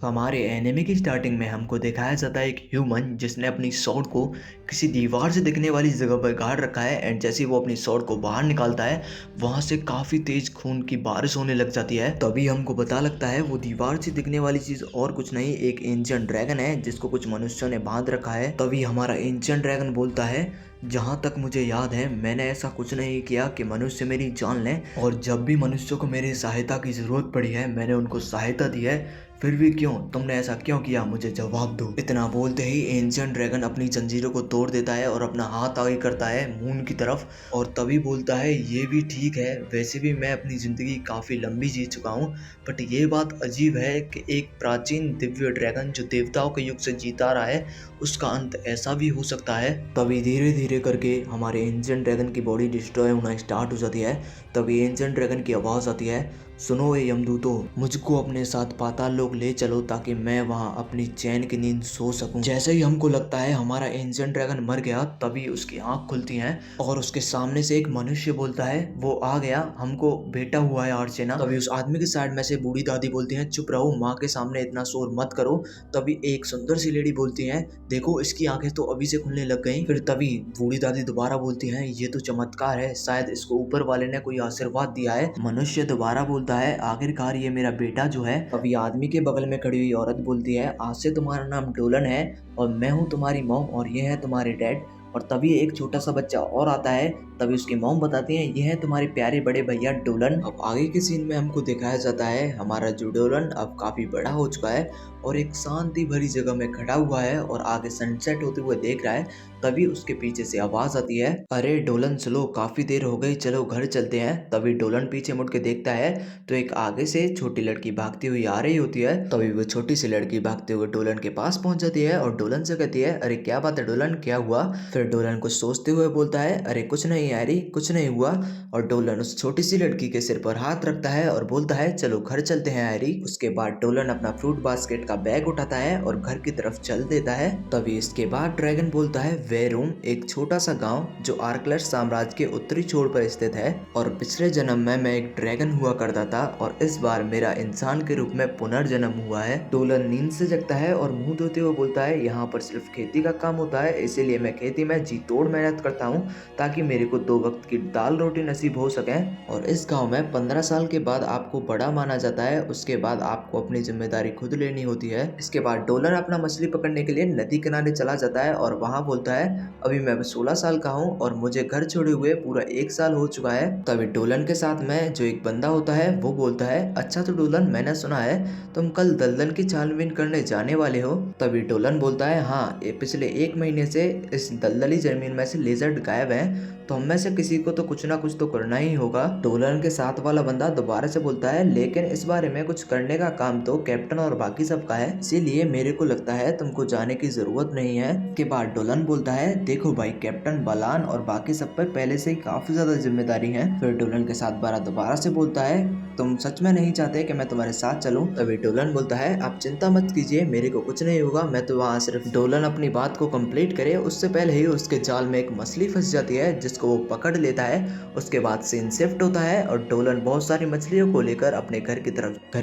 हमारे एनिमे की स्टार्टिंग में हमको दिखाया जाता है एक ह्यूमन जिसने अपनी स्वॉर्ड को किसी दीवार से दिखने वाली जगह पर गाड़ रखा है। एंड जैसे ही वो अपनी स्वॉर्ड को बाहर निकालता है वहां से काफी तेज खून की बारिश होने लग जाती है। तभी हमको पता लगता है वो दीवार से दिखने वाली चीज और कुछ नहीं, एक एंशिएंट ड्रैगन है जिसको कुछ मनुष्यों ने बांध रखा है। तभी हमारा एंशिएंट ड्रैगन बोलता है, जहां तक मुझे याद है मैंने ऐसा कुछ नहीं किया कि मनुष्य मेरी जान लें, और जब भी मनुष्यों को मेरी सहायता की जरूरत पड़ी है मैंने उनको सहायता दी है। फिर भी क्यों, तुमने ऐसा क्यों किया, मुझे जवाब दो। इतना बोलते ही एंशिएंट ड्रैगन अपनी जंजीरों को तोड़ देता है और अपना हाथ आगे करता है मून की तरफ, और तभी बोलता है ये भी ठीक है, वैसे भी मैं अपनी जिंदगी काफी लंबी जी चुका हूँ, बट ये बात अजीब है कि एक प्राचीन दिव्य ड्रैगन जो देवताओं के युग से जीता रहा है उसका अंत ऐसा भी हो सकता है। तभी धीरे धीरे करके हमारे एंशिएंट ड्रैगन की बॉडी डिस्ट्रॉय होना स्टार्ट हो जाती है। तभी एंशिएंट ड्रैगन की आवाज आती है, सुनो ये यमदूतों, मुझको अपने साथ पाताल लोक ले चलो ताकि मैं वहां अपनी चैन की नींद सो सकूं। जैसे ही हमको लगता है हमारा एंशिएंट ड्रैगन मर गया तभी उसकी आंख खुलती है और उसके सामने से एक मनुष्य बोलता है, वो आ गया, हमको बेटा हुआ है आर्चेना। तभी उस आदमी की साइड में से बूढ़ी दादी बोलती है, चुप रहो, माँ के सामने इतना शोर मत करो। तभी एक सुंदर सी लेडी बोलती है, देखो इसकी आंखें तो अभी से खुलने लग गई। फिर तभी बूढ़ी दादी दोबारा बोलती है, ये तो चमत्कार है, शायद इसको ऊपर वाले ने कोई आशीर्वाद दिया है। मनुष्य दोबारा बोलता है, आखिरकार ये मेरा बेटा जो है। अभी आदमी के बगल में खड़ी हुई औरत बोलती है, आज से तुम्हारा नाम डोलन है और मैं हूँ तुम्हारी मॉम और ये है तुम्हारे डैड। और तभी एक छोटा सा बच्चा और आता है। तभी उसकी मॉम बताती है, ये है तुम्हारे प्यारे बड़े भैया डोलन। अब आगे के सीन में हमको दिखाया जाता है हमारा जो डोलन अब काफी बड़ा हो चुका है और एक शांति भरी जगह में खड़ा हुआ है और आगे सनसेट होते हुए देख रहा है। तभी उसके पीछे से आवाज आती है, अरे डोलन चलो, काफी देर हो गई, चलो घर चलते हैं। तभी डोलन पीछे मुड़ के देखता है तो एक आगे से छोटी लड़की भागती हुई आ रही होती है। तभी वो छोटी सी लड़की भागते हुए डोलन के पास पहुंच जाती है और डोलन से कहती है, अरे क्या बात है डोलन, क्या हुआ। फिर डोलन कुछ सोचते हुए बोलता है, अरे कुछ नहीं यारी, कुछ नहीं हुआ। और डोलन उस छोटी सी लड़की के सिर पर हाथ रखता है और बोलता है, चलो घर चलते हैं हैरी। उसके बाद डोलन अपना फ्रूट बास्केट का बैग उठाता है और घर की तरफ चल देता है। तभी इसके बाद ड्रैगन बोलता है, वेरूम एक छोटा सा गांव जो आर्कलस साम्राज्य के उत्तरी छोर पर स्थित है, और पिछले जन्म में मैं एक ड्रैगन हुआ करता था और इस बार मेरा इंसान के रूप में पुनर्जन्म हुआ है। डोलन नींद से जगता है और मुंह धोते हुए बोलता है, यहाँ पर सिर्फ खेती का काम होता है, इसीलिए मैं खेती में जी तोड़ मेहनत करता हूँ ताकि मेरे को 2 वक्त की दाल रोटी नसीब हो सके। और इस गांव में 15 साल के बाद आपको बड़ा माना जाता है, उसके बाद आपको अपनी जिम्मेदारी खुद लेनी होती है। इसके बाद डोलन अपना मछली पकड़ने के लिए नदी किनारे चला जाता है और वहां बोलता है, अभी मैं 16 साल का हूँ और मुझे घर छोड़े हुए पूरा 1 साल हो चुका है। तभी डोलन के साथ में जो एक बंदा होता है वो बोलता है, अच्छा तो डोलन, मैंने सुना है तुम कल दलदल की छानबीन करने जाने वाले हो। तभी डोलन बोलता है, हाँ, ये पिछले 1 महीने से इस दलदली जमीन में से लेजर्ड गायब है, तो हम में से किसी को तो कुछ ना कुछ तो करना ही होगा। डोलन के साथ वाला बंदा दोबारा से बोलता है, लेकिन इस बारे में कुछ करने का काम तो कैप्टन और बाकी सबका है, इसीलिए मेरे को लगता है तुमको जाने की जरूरत नहीं है। के बाद डोलन बोलता है, देखो भाई, कैप्टन बलान और बाकी सब पर पहले से ही काफी ज्यादा जिम्मेदारी है। फिर डोलन के साथ बारा दोबारा से बोलता है, तुम सच में नहीं चाहते कि मैं तुम्हारे साथ चलूं। तभी डोलन बोलता है, आप चिंता मत कीजिए, मेरे को कुछ नहीं होगा, मैं तो वहाँ सिर्फ। डोलन अपनी बात को कंप्लीट करे उससे पहले ही उसके जाल में एक मछली फंस जाती है जिसको वो पकड़ लेता है। उसके बाद सीन शिफ्ट होता है और डोलन बहुत सारी मछलियों को लेकर अपने घर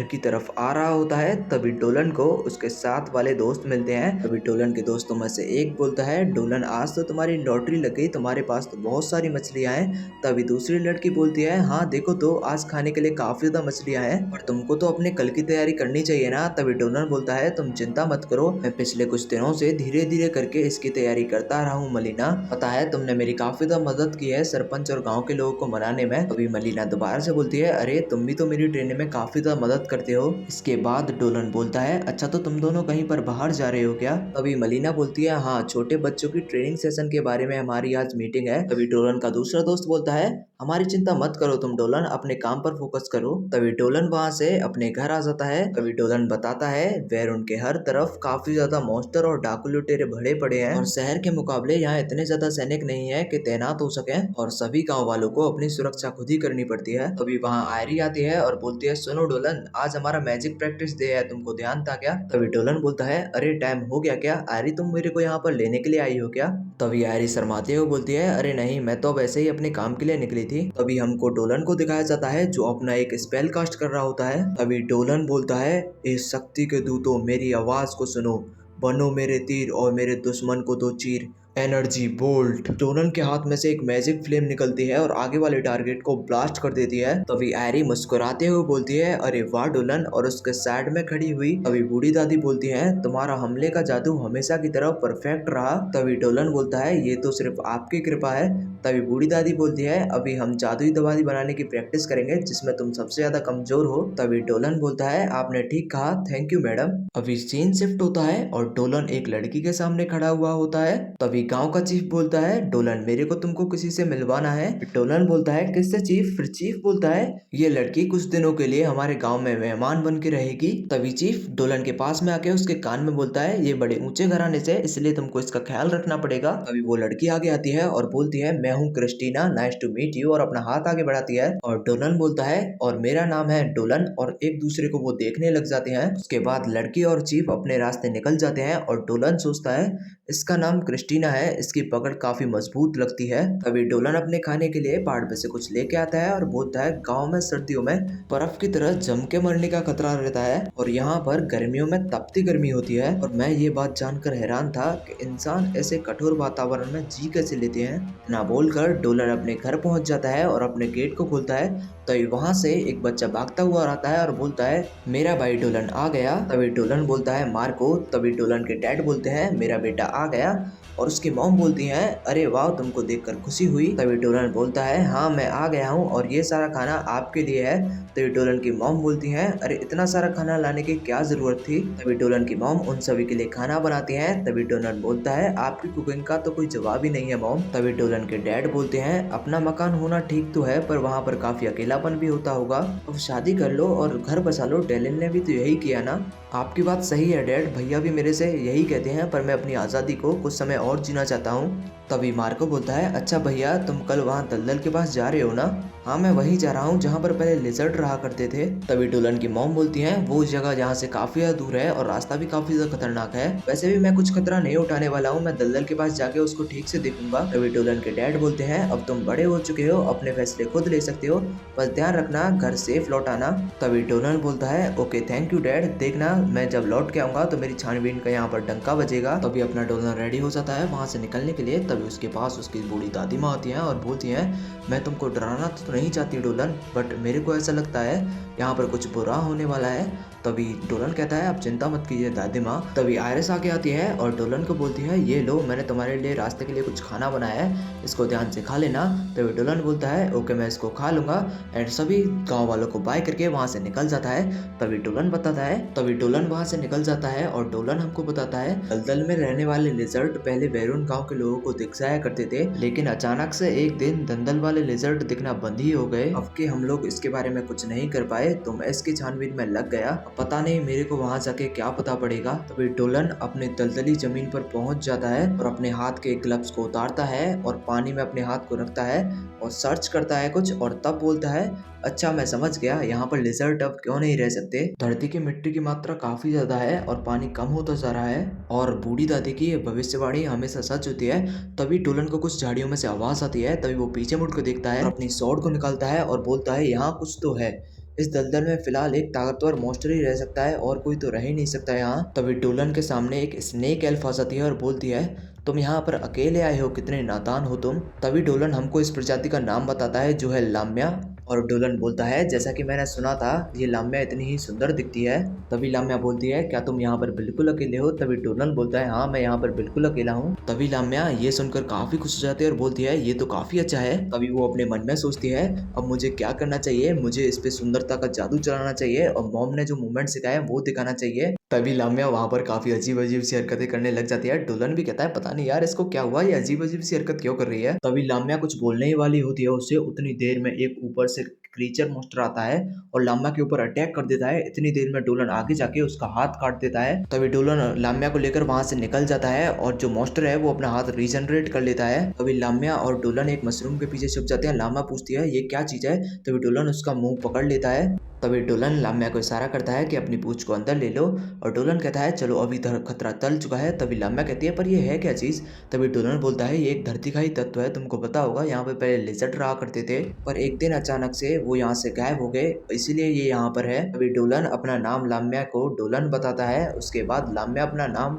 की तरफ आ रहा होता है। तभी डोलन को उसके साथ वाले दोस्त मिलते हैं। तभी डोलन के दोस्तों में से एक बोलता है, डोलन आज तो तुम्हारी लॉटरी लग गई, तुम्हारे पास तो बहुत सारी मछलियां हैं। तभी दूसरी लड़की बोलती है, हाँ देखो तो आज खाने के लिए काफी ज्यादा मछलियां हैं, और तुमको तो अपने कल की तैयारी करनी चाहिए ना। तभी डोलन बोलता है, तुम चिंता मत करो, मैं पिछले कुछ दिनों से धीरे धीरे करके इसकी तैयारी करता रहा हूँ मलिना, पता है तुमने मेरी काफी ज्यादा मदद की है सरपंच और गांव के लोगों को मनाने में। अभी मलिना दोबारा से बोलती है, अरे तुम भी तो मेरी ट्रेनिंग में काफी ज्यादा मदद करते हो। इसके बाद डोलन बोलता है, अच्छा तो तुम दोनों कहीं पर बाहर जा रहे हो क्या। तभी मलिना बोलती है, हाँ, छोटे बच्चों की ट्रेनिंग सेशन के बारे में हमारी आज मीटिंग है। तभी डोलन का दूसरा दोस्त बोलता है, हमारी चिंता मत करो तुम डोलन, अपने काम पर फोकस करो। तभी डोलन वहां से अपने घर आ जाता है। तभी डोलन बताता है, वेरुन के हर तरफ काफी ज्यादा मॉन्स्टर और डाकू लुटेरे भरे पड़े हैं और शहर के मुकाबले यहाँ इतने ज्यादा सैनिक नहीं है कि तैनात हो सके और सभी गांव वालों को अपनी सुरक्षा खुद ही करनी पड़ती है। तभी वहाँ आयरी आती है और बोलती है, सुनो डोलन, आज हमारा मैजिक प्रैक्टिस डे है, तुमको ध्यान था क्या? तभी डोलन बोलता है, अरे टाइम हो गया क्या? आयरी तुम मेरे को यहाँ पर लेने के लिए आई हो क्या? तभी आयरी शर्माते हुए बोलती है, अरे नहीं, मैं तो वैसे ही अपने काम के लिए निकली थी। तभी हमको डोलन को दिखाया जाता है जो अपना एक स्पेल कास्ट कर रहा होता है। तभी डोलन बोलता है, इस शक्ति के दूतों मेरी आवाज को सुनो, बनो मेरे तीर और मेरे दुश्मन को दो चीर। Energy bolt. डोलन के हाथ में से एक मैजिक फ्लेम निकलती है और आगे वाले टारगेट को ब्लास्ट कर देती है। तभी आयरी मुस्कुराते हुए बोलती है, अरे वाह डोलन, और उसके साइड में खड़ी हुई तभी बूढ़ी दादी बोलती है, तुम्हारा हमले का जादू हमेशा की तरह परफेक्ट रहा। तभी डोलन बोलता है, ये तो सिर्फ आपकी कृपा है। तभी बूढ़ी दादी बोलती है, अभी हम जादुई दवाई बनाने की प्रैक्टिस करेंगे जिसमें तुम सबसे ज्यादा कमजोर हो। तभी डोलन बोलता है, आपने ठीक कहा, थैंक यू मैडम। अभी सीन शिफ्ट होता है और डोलन एक लड़की के सामने खड़ा हुआ होता है। तभी गांव का चीफ बोलता है, डोलन मेरे को तुमको किसी से मिलवाना है। डोलन बोलता है, किससे चीफ? फिर चीफ बोलता है, ये लड़की कुछ दिनों के लिए हमारे गांव में मेहमान बन के रहेगी। तभी चीफ डोलन के पास में आके उसके कान में बोलता है, ये बड़े ऊंचे घराने से, इसलिए तुमको इसका ख्याल रखना पड़ेगा। तभी वो लड़की आगे आती है और बोलती है, मैं हूँ Christina, nice to meet you, और अपना हाथ आगे बढ़ाती है। और डोलन बोलता है, और मेरा नाम है डोलन, और एक दूसरे को वो देखने लग जाते हैं। उसके बाद लड़की और चीफ अपने रास्ते निकल जाते हैं और डोलन सोचता है, इसका नाम क्रिस्टीना है, इसकी पकड़ काफी मजबूत लगती है। तभी डोलन अपने खाने के लिए पहाड़ पे से कुछ लेके आता है और बोलता है, गांव में सर्दियों में बर्फ की तरह जम के मरने का खतरा रहता है और यहाँ पर गर्मियों में तपती गर्मी होती है। और मैं ये बात जानकर हैरान था कि इंसान ऐसे कठोर वातावरण में जी कैसे लेते हैं। ना बोलकर डोलन अपने घर पहुंच जाता है और अपने गेट को खोलता है। तभी वहां से एक बच्चा भागता हुआ आता है और बोलता है, मेरा भाई डोलन आ गया। तभी डोलन बोलता है, मार्को। तभी डोलन के डैड बोलते हैं, मेरा बेटा आ गया। और उसकी मॉम बोलती है, अरे वाह, तुमको देखकर खुशी हुई। तभी डोलन बोलता है, हाँ मैं आ गया हूँ और ये सारा खाना आपके लिए है। तभी डोलन की मॉम बोलती है, अरे इतना सारा खाना लाने की क्या जरूरत थी? तभी डोलन की मॉम उन सभी के लिए खाना बनाती है। तभी डोलन बोलता है, आपकी कुकिंग का तो कोई जवाब ही नहीं है मॉम। तभी डोलन के डैड बोलते हैं, अपना मकान होना ठीक तो है पर वहाँ पर काफी अकेलापन भी होता होगा, अब शादी कर लो और घर बसा लो, डेलिन ने भी तो यही किया ना। आपकी बात सही है डैड, भैया भी मेरे से यही कहते हैं, पर मैं अपनी आज़ादी को कुछ समय और जीना चाहता हूँ। तभी मार्को बोलता है, अच्छा भैया, तुम कल वहाँ दलदल के पास जा रहे हो ना? हाँ मैं वहीं जा रहा हूँ जहाँ पर पहले लिजर्ड रहा करते थे। तभी डोलन की मॉम बोलती है, वो जगह जहाँ से काफी ज्यादा दूर है और रास्ता भी काफी ज्यादा खतरनाक है। वैसे भी मैं कुछ खतरा नहीं उठाने वाला हूँ, मैं दलदल के पास जाके उसको ठीक से देखूंगा। तभी डोलन के डैड बोलते हैं, अब तुम बड़े हो चुके हो, अपने फैसले खुद ले सकते हो, बस ध्यान रखना घर सेफ लौटाना। तभी डोलन बोलता है, ओके थैंक यू डैड, देखना मैं जब लौट के आऊंगा तो मेरी छानबीन का यहाँ पर डंका बजेगा। तभी अपना डोलन रेडी हो जाता है वहां से निकलने के लिए। तभी उसके पास उसकी बूढ़ी दादी माँ आती है और बोलती है, मैं तुमको डराना तो नहीं चाहती डोलन, बट मेरे को ऐसा लगता है यहाँ पर कुछ बुरा होने वाला है। तभी डोलन कहता है, आप चिंता मत कीजिए दादी माँ। तभी आयरिस आके आती है और डोलन को बोलती है, ये लो मैंने तुम्हारे लिए रास्ते के लिए कुछ खाना बनाया है, इसको ध्यान से खा लेना। तभी डोलन बोलता है, ओके मैं इसको खा लूंगा। एंड सभी गाँव वालों को बाय करके वहां से निकल जाता है। तभी डोलन वहां से निकल जाता है और डोलन हमको बताता है, दलदल में रहने वाले लिजर्ड पहले बैरून गाँव के लोगों को दिख जाया करते थे, लेकिन अचानक से एक दिन दलदल वाले लिजर्ड दिखना बंद ही हो गए। अब के हम लोग इसके बारे में कुछ नहीं कर पाए तो मैं इसकी छानबीन में लग गया, पता नहीं मेरे को वहां जाके क्या पता पड़ेगा। तभी डोलन अपने दलदली जमीन पर पहुंच जाता है और अपने हाथ के ग्लव्स को उतारता है और पानी में अपने हाथ को रखता है और सर्च करता है कुछ, और तब बोलता है, अच्छा मैं समझ गया, यहाँ पर लिजर्ड अब क्यों नहीं रह सकते। धरती की मिट्टी की मात्रा काफी ज्यादा है और पानी कम होता जा रहा है और बूढ़ी दादी की ये भविष्यवाणी हमेशा सच होती है। तभी डोलन को कुछ झाड़ियों में से आवाज आती है। तभी वो पीछे मुड़ कर देखता है और अपनी स्वॉर्ड को निकालता है और बोलता है, यहाँ कुछ तो है, इस दलदल में फिलहाल एक ताकतवर मॉन्स्टर ही रह सकता है और कोई तो रह ही नहीं सकता यहाँ। तभी डोलन के सामने एक स्नेक एल्फ आ जाती है और बोलती है, तुम यहाँ पर अकेले आए हो, कितने नादान हो तुम। तभी डोलन हमको इस प्रजाति का नाम बताता है जो है लाम्या। और डोलन बोलता है, जैसा कि मैंने सुना था ये लाम्या इतनी ही सुंदर दिखती है। तभी लाम्या बोलती है, क्या तुम यहाँ पर बिल्कुल अकेले हो? तभी डोलन बोलता है, हाँ मैं यहाँ पर बिल्कुल अकेला हूँ। तभी लाम्या ये सुनकर काफी खुश हो जाती है और बोलती है, ये तो काफी अच्छा है। तभी वो अपने मन में सोचती है, अब मुझे क्या करना चाहिए, मुझे इस पे सुंदरता का जादू चलाना चाहिए और मॉम ने जो मूवमेंट सिखाया वो दिखाना चाहिए। तभी लाम्या वहां पर काफी अजीब अजीब सी हरकतें करने लग जाती है। डोलन भी कहता है, पता नहीं यार इसको क्या हुआ, ये अजीब अजीब सी हरकत क्यों कर रही है। तभी लाम्या कुछ बोलने ही वाली होती है उससे, उतनी देर में एक ऊपर से क्रीचर मॉन्स्टर आता है और लाम्या के ऊपर अटैक कर देता है। इतनी देर में डोलन आगे जाके उसका हाथ काट देता है। तभी डोलन लाम्या को लेकर वहां से निकल जाता है और जो मॉन्स्टर है वो अपना हाथ रीजनरेट कर लेता है। तभी लाम्या और डोलन एक मशरूम के पीछे छुप जाते हैं। लाम्या पूछती है ये क्या चीज है, तभी डोलन उसका मुंह पकड़ लेता है। तभी डोलन लाम्या को इशारा करता है कि अपनी पूंछ को अंदर ले लो और डोलन कहता है चलो अभी खतरा टल चुका है। तभी लाम्या कहती है पर ये है क्या चीज। तभी डोलन बोलता है ये एक धरती का ही तत्व है, तुमको पता होगा यहाँ पे पहले लिजर्ड रहा करते थे पर एक दिन अचानक से वो यहाँ से गायब हो गए, इसीलिए ये यहाँ पर है। तभी डोलन अपना नाम लाम्या को डोलन बताता है। उसके बाद लाम्या अपना नाम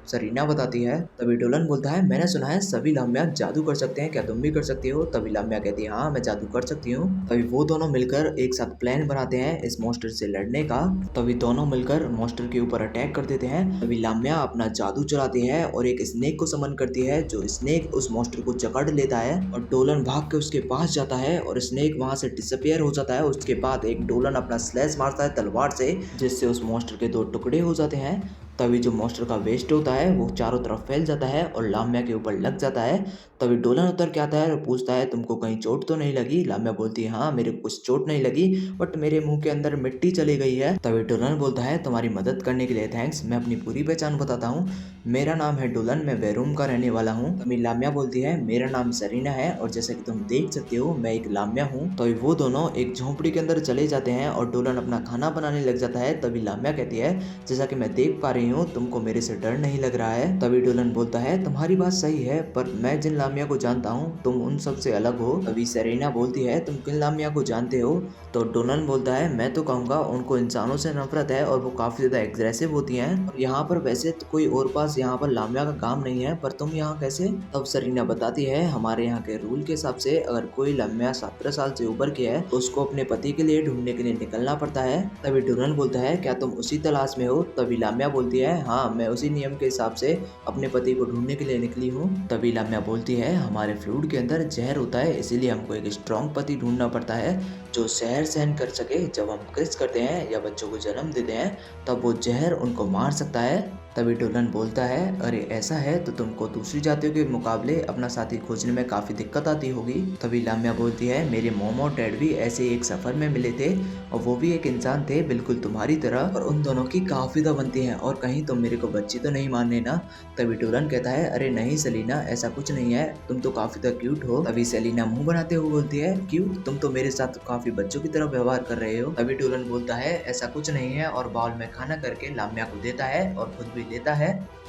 सरीना बताती है। तभी डोलन बोलता है मैंने सुना है सभी लाम्या जादू कर सकते हैं, क्या तुम भी कर सकती हो। तभी लाम्या कहती है हाँ मैं जादू कर सकती हूँ। तभी वो दोनों मिलकर एक साथ प्लान बनाते हैं इस मॉन्स्टर से लड़ने का। तभी दोनों मिलकर मॉन्स्टर के ऊपर अटैक कर देते हैं। तभी लाम्या अपना जादू चलाती है और एक स्नेक को समन करती है। जो स्नेक उस मॉन्स्टर को जकड़ लेता है और डोलन भाग के उसके पास जाता है और स्नेक वहां से डिसअपियर हो जाता है। उसके बाद एक डोलन अपना स्लैश मारता है तलवार से, जिससे उस मॉन्स्टर के 2 टुकड़े हो जाते हैं। तभी जो मॉन्स्टर का वेस्ट होता है वो चारों तरफ फैल जाता है और लाम्या के ऊपर लग जाता है। तभी डोलन उतर के आता है और पूछता है तुमको कहीं चोट तो नहीं लगी। लाम्या बोलती है हाँ मेरे को कुछ चोट नहीं लगी बट मेरे मुंह के अंदर मिट्टी चली गई है। तभी डोलन बोलता है तुम्हारी मदद करने के लिए थैंक्स, मैं अपनी पूरी पहचान बताता हूँ, मेरा नाम है डोलन, मैं वेरूम का रहने वाला हूँ। तभी लाम्या बोलती है मेरा नाम सरीना है और जैसा कि तुम देख सकते हो मैं एक लाम्या हूँ। तभी वो दोनों एक झोंपड़ी के अंदर चले जाते हैं और डोलन अपना खाना बनाने लग जाता है। तभी लाम्या कहती है जैसा कि मैं देख पा रही हूँ तुमको मेरे से डर नहीं लग रहा है। तभी डोलन बोलता है तुम्हारी बात सही है पर मैं जिन लाम्या को जानता हूँ तुम उन सब से अलग हो। तभी सरीना बोलती है तुम किन लाम्या को जानते हो। तो डोलन बोलता है मैं तो कहूँगा उनको इंसानों से नफरत है और वो काफी ज्यादा एग्रेसिव होती हैं। और यहाँ पर वैसे तो कोई और पास यहाँ पर लाम्या का काम नहीं है पर तुम यहाँ कैसे। तब सरीना बताती है हमारे यहाँ के रूल के हिसाब से अगर कोई लाम्या 17 साल से ऊपर की है तो उसको अपने पति के लिए ढूंढने के लिए निकलना पड़ता है। तभी डोलन बोलता है क्या तुम उसी तलाश में हो। तभी लाम्या बोलती है हाँ मैं उसी नियम के हिसाब से अपने पति को ढूंढने के लिए निकली हूँ। तभी लाम्या बोलती है हमारे फ्लूइड के अंदर जहर होता है इसीलिए हमको एक स्ट्रॉन्ग पति ढूंढना पड़ता है जो जहर सहन कर सके। जब हम किस करते हैं या बच्चों को जन्म देते हैं तब वो जहर उनको मार सकता है। तभी डोलन बोलता है अरे ऐसा है तो तुमको दूसरी जातियों के मुकाबले अपना साथी खोजने में काफी दिक्कत आती होगी। तभी लाम्या बोलती है मेरे मॉम और डैड भी ऐसे एक सफर में मिले थे और वो भी एक इंसान थे बिल्कुल तुम्हारी तरह और उन दोनों की काफी दा बनती है और कहीं तुम मेरे को बच्ची तो नहीं मान लेना। तभी डोलन कहता है अरे नहीं सेलिना ऐसा कुछ नहीं है, तुम तो काफी दा क्यूट हो। तभी सेलिना मुंह बनाते हुए बोलती है क्यूट, तुम तो मेरे साथ काफी बच्चों की तरह व्यवहार कर रहे हो। तभी डोलन बोलता है ऐसा कुछ नहीं है और बाउल में खाना करके लाम्या को देता है और खुद भी लेता है।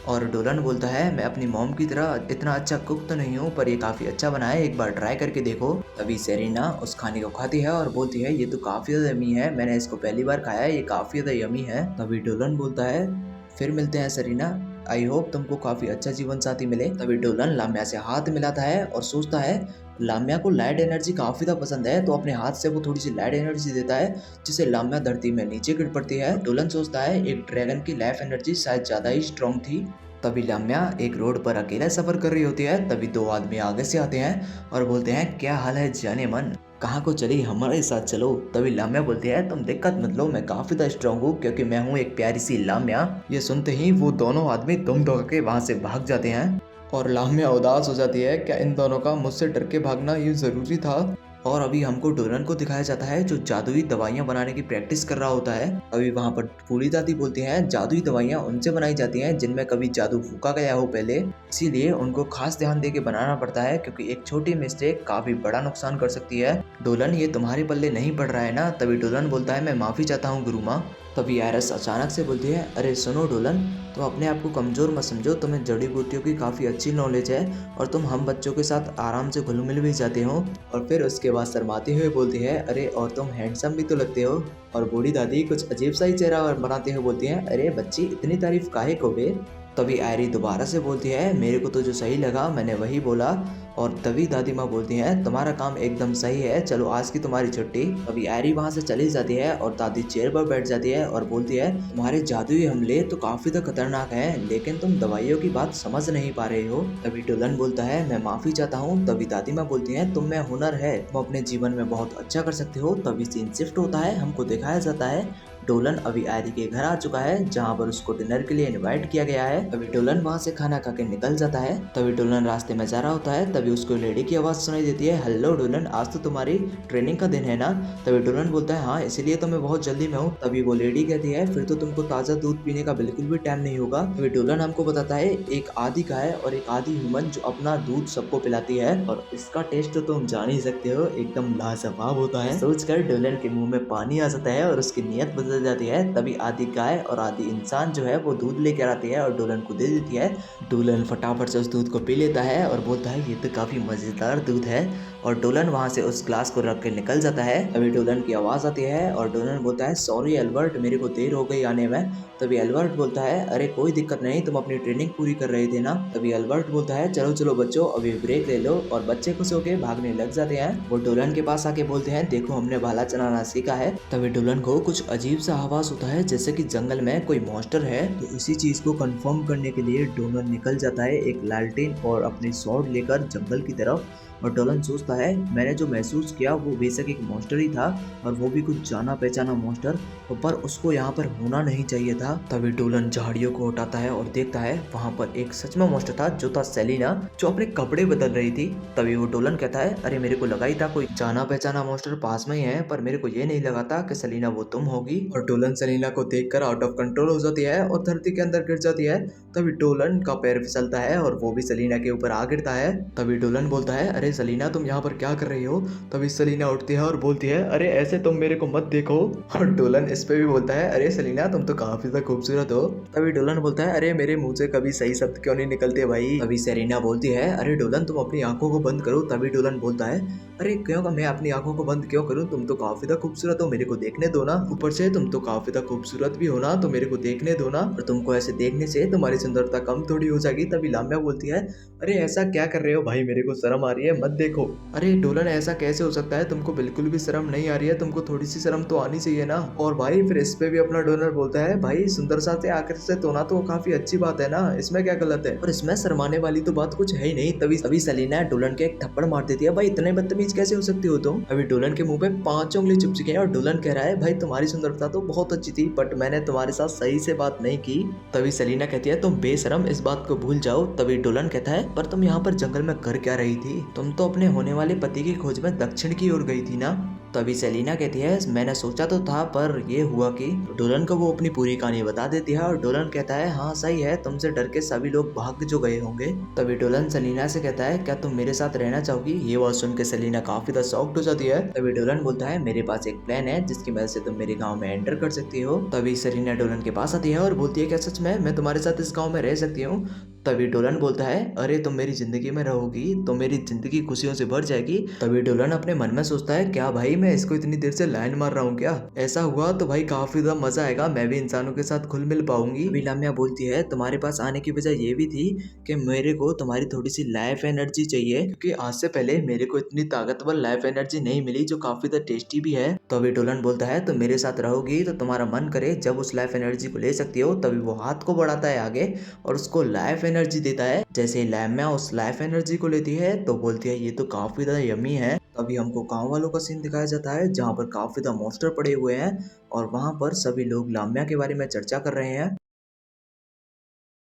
और डोलन बोलता है मैं अपनी मॉम की तरह इतना अच्छा कुक तो नहीं हूँ पर ये काफी अच्छा बना है, एक बार ट्राई करके देखो। तभी सेरिना उस खाने को खाती है और बोलती है ये तो काफी ज्यादा यमी है, मैंने इसको पहली बार खाया है, ये काफी ज्यादा यमी है। तभी डोलन बोलता है फिर मिलते हैं सेरिना, आई होप तुमको काफी अच्छा जीवन साथी मिले। तभी डोलन लाम्या से हाथ मिलाता है और सोचता है लाम्या को लाइट एनर्जी काफी ज्यादा पसंद है तो अपने हाथ से वो थोड़ी सी लाइट एनर्जी देता है जिससे लाम्या धरती में नीचे गिर पड़ती है। डोलन सोचता है एक ड्रैगन की लाइफ एनर्जी शायद ज्यादा ही स्ट्रॉन्ग थी। तभी लाम्या एक रोड पर अकेला सफर कर रही होती है। तभी 2 आदमी आगे से आते हैं और बोलते हैं क्या हाल है जाने मन, कहाँ को चली, हमारे साथ चलो। तभी लाम्या बोलती है तुम दिक्कत मत लो, मैं काफी ज्यादा स्ट्रॉन्ग हूँ क्योंकि मैं हूँ एक प्यारी सी लाम्या। ये सुनते ही वो दोनों आदमी दुम दौड़ के वहाँ से भाग जाते हैं और लाम्या उदास हो जाती है, क्या इन दोनों का मुझसे डर के भागना ये जरूरी था। और अभी हमको डोलन को दिखाया जाता है जो जादुई दवाइयाँ बनाने की प्रैक्टिस कर रहा होता है। अभी वहाँ पर बूढ़ी दादी बोलती हैं जादुई दवाइयाँ उनसे बनाई जाती हैं जिनमें कभी जादू फूका गया हो पहले, इसीलिए उनको खास ध्यान दे के बनाना पड़ता है क्योंकि एक छोटी मिस्टेक काफी बड़ा नुकसान कर सकती है। डोलन ये तुम्हारे पल्ले नहीं पड़ रहा है ना। तभी डोलन बोलता है मैं माफी चाहता हूँ गुरु माँ। तभी आयरस अचानक से बोलती है अरे सुनो डोलन, तुम अपने आप को कमजोर मत समझो, तुम्हें जड़ी बूटियों की काफी अच्छी नॉलेज है और तुम हम बच्चों के साथ आराम से घुल मिल भी जाते हो। और फिर उसके बाद शर्माते हुए बोलती है अरे और तुम हैंडसम भी तो लगते हो। और बूढ़ी दादी कुछ अजीब सा ही चेहरा बनाते हुए बोलती है अरे बच्ची इतनी तारीफ काहे को बे। तभी आयरी दोबारा से बोलती है मेरे को तो जो सही लगा मैंने वही बोला। और तभी दादी माँ बोलती हैं तुम्हारा काम एकदम सही है, चलो आज की तुम्हारी छुट्टी। तभी आयरी वहाँ से चली जाती है और दादी चेयर पर बैठ जाती है और बोलती है तुम्हारे जादुई हमले तो काफी तो खतरनाक है लेकिन तुम दवाइयों की बात समझ नहीं पा रहे हो। तभी डोलन बोलता है मैं माफी चाहता हूँ। तभी दादी माँ बोलती है तुम में हुनर है, तुम अपने जीवन में बहुत अच्छा कर सकते हो। तभी सीन शिफ्ट होता है, हमको दिखाया जाता है डोलन अभी आयरी के घर आ चुका है जहाँ पर उसको डिनर के लिए इनवाइट किया गया है। तभी डोलन वहाँ से खाना खा के निकल जाता है। तभी डोलन रास्ते में जा रहा होता है, तभी उसको लेडी की आवाज सुनाई देती है, हेलो डोलन, आज तो तुम्हारी ट्रेनिंग का दिन है ना। तभी डोलन बोलता है हाँ, इसीलिए तो मैं बहुत जल्दी में हूँ। तभी वो लेडी कहती है फिर तो तुमको ताजा दूध पीने का बिल्कुल भी टाइम नहीं होगा। तभी डोलन हमको बताता है एक आदि गाय और एक आदि ह्यूमन जो अपना दूध सबको पिलाती है और इसका टेस्ट तो तुम जान ही सकते हो, एकदम लाजवाब होता है। सोचकर डोलन के मुंह में पानी आ जाता है और उसकी नीयत बदल जाती है। तभी आदि गाय और आदि इंसान जो है वो दूध लेकर आती है और डोलन को दे देती है। डोलन फटाफट से उस दूध को पी लेता है और बोलता है ये तो काफी मजेदार दूध है और डोलन वहां से उस ग्लास को रख के निकल जाता है। तभी डोलन की आवाज आती है और डोलन बोलता है सॉरी एल्बर्ट, मेरे को देर हो गई आने में। तभी एल्बर्ट बोलता है अरे कोई दिक्कत नहीं, तुम अपनी ट्रेनिंग पूरी कर रहे थे ना। तभी एल्बर्ट बोलता है चलो चलो बच्चों अभी ब्रेक ले लो और बच्चे खुश होकर भागने लग जाते हैं। वो डोलन के पास आके बोलते हैं देखो हमने भाला चलाना सीखा है। तभी डोलन को कुछ अजीब सा आवाज होता है जैसे कि जंगल में कोई मॉन्स्टर है। तो इसी चीज को कंफर्म करने के लिए डोलन निकल जाता है एक लालटेन और अपनी स्वॉर्ड लेकर जंगल की तरफ। और डोलन सोचता है मैंने जो महसूस किया वो बेशक एक मॉन्स्टर ही था और वो भी कुछ जाना पहचाना मॉन्स्टर, पर उसको यहाँ पर होना नहीं चाहिए था। तभी डोलन झाड़ियों को उठाता है और देखता है वहाँ पर एक सच में मॉन्स्टर था जो था सेलिना, जो अपने कपड़े बदल रही थी। तभी वो डोलन कहता है अरे मेरे को लगा ही था कोई जाना पहचाना मॉन्स्टर पास में ही है, पर मेरे को ये नहीं लगा था कि सेलिना वो तुम होगी। और डोलन सेलिना को देखकर आउट ऑफ कंट्रोल हो जाती है और धरती के अंदर गिर जाती है। तभी डोलन का पैर फिसलता है और वो भी सेलिना के ऊपर आ गिरता है। तभी डोलन बोलता है अरे सलीना तुम यहाँ पर क्या कर रही हो। तभी सलीना उठती है और बोलती है अरे ऐसे तुम मेरे को मत देखो। और डोलन इस पे भी बोलता है अरे सलीना तुम तो काफी ज्यादा खूबसूरत हो। तभी डोलन बोलता है अरे मेरे मुंह से कभी सही शब्द क्यों नहीं निकलते भाई। तभी सेलिना बोलती है अरे डोलन तुम अपनी आंखों को बंद करो। तभी डोलन बोलता है अरे क्यों का मैं अपनी आंखों को बंद क्यों करूं, तुम तो काफी ज्यादा खूबसूरत हो, मेरे को देखने दो ना। ऊपर से तुम तो काफी ज्यादा खूबसूरत भी हो ना, तो मेरे को देखने दो ना। और तुमको ऐसे देखने से तुम्हारी सुंदरता कम थोड़ी हो जाएगी। तभी लाम्या बोलती है अरे ऐसा क्या कर रहे हो भाई, मेरे को शर्म आ रही है, मत देखो। अरे डोलन ऐसा कैसे हो सकता है, तुमको बिल्कुल भी शर्म नहीं आ रही है, तुमको थोड़ी सी शर्म तो आनी चाहिए ना। और भाई फिर इस पे भी अपना डोनर बोलता है भाई सुंदरता से आकर्षित होना तो काफी अच्छी बात है ना, इसमें क्या गलत है, और इसमें शर्माने वाली तो बात कुछ है ही नहीं। तभी सलीना डोलन के एक थप्पड़ मार देती है, भाई इतने बदतमीज कैसे हो सकती हो तुम। अभी डोलन के मुंह पे 5 उंगली चुप चुकी है और डोलन कह रहा है भाई तुम्हारी सुंदरता तो बहुत अच्छी थी बट मैंने तुम्हारे साथ सही से बात नहीं की। तभी सलीना कहती है तुम बेशरम इस बात को भूल जाओ। तभी डोलन कहता है पर तुम यहाँ पर जंगल में कर क्या रही थी, तुम तो अपने होने वाले पति की खोज में दक्षिण की ओर गई थी ना। तभी सेलिना कहती है मैंने सोचा तो था पर ये हुआ कि डोलन को वो अपनी पूरी कहानी बता देती है और डोलन कहता है हाँ सही है, तुमसे डर के सभी लोग भाग जो गए होंगे। तभी डोलन सेलिना से कहता है क्या तुम मेरे साथ रहना चाहोगी। ये बात सुन के सेलिना काफी ज्यादा शॉक्ड हो जाती है। तभी डोलन बोलता है मेरे पास एक प्लान है जिसकी मदद से तुम मेरे गाँव में एंटर कर सकती हो। तभी सेलिना डोलन के पास आती है और बोलती है क्या सच में मैं तुम्हारे साथ इस गाँव में रह सकती हूँ। तभी डोलन बोलता है अरे तुम मेरी जिंदगी में रहोगी तो मेरी जिंदगी खुशियों से भर जाएगी। तभी डोलन अपने मन में सोचता है क्या भाई मैं इसको इतनी देर से लाइन मार रहा हूँ, क्या ऐसा हुआ तो भाई काफी ज्यादा मजा आएगा, मैं भी इंसानों के साथ घुल मिल पाऊंगी। अभी लाम्या बोलती है तुम्हारे पास आने की वजह ये भी थी कि मेरे को तुम्हारी थोड़ी सी लाइफ एनर्जी चाहिए, क्योंकि आज से पहले मेरे को इतनी ताकतवर लाइफ एनर्जी नहीं मिली जो काफी ज्यादा टेस्टी भी है। तो अभी डोलन बोलता है तुम मेरे साथ रहोगी तो तुम्हारा मन करे जब उस लाइफ एनर्जी को ले सकती हो। तभी वो हाथ को बढ़ाता है आगे और उसको लाइफ एनर्जी देता है। जैसे ही लाम्या उस लाइफ एनर्जी को लेती है तो बोलती है ये तो काफी ज्यादा यम्मी है। तभी हमको गांव वालों का सीन दिखाया जाता है जहाँ पर काफी ज्यादा मॉन्स्टर पड़े हुए हैं और वहां पर सभी लोग लाम्या के बारे में चर्चा कर रहे हैं।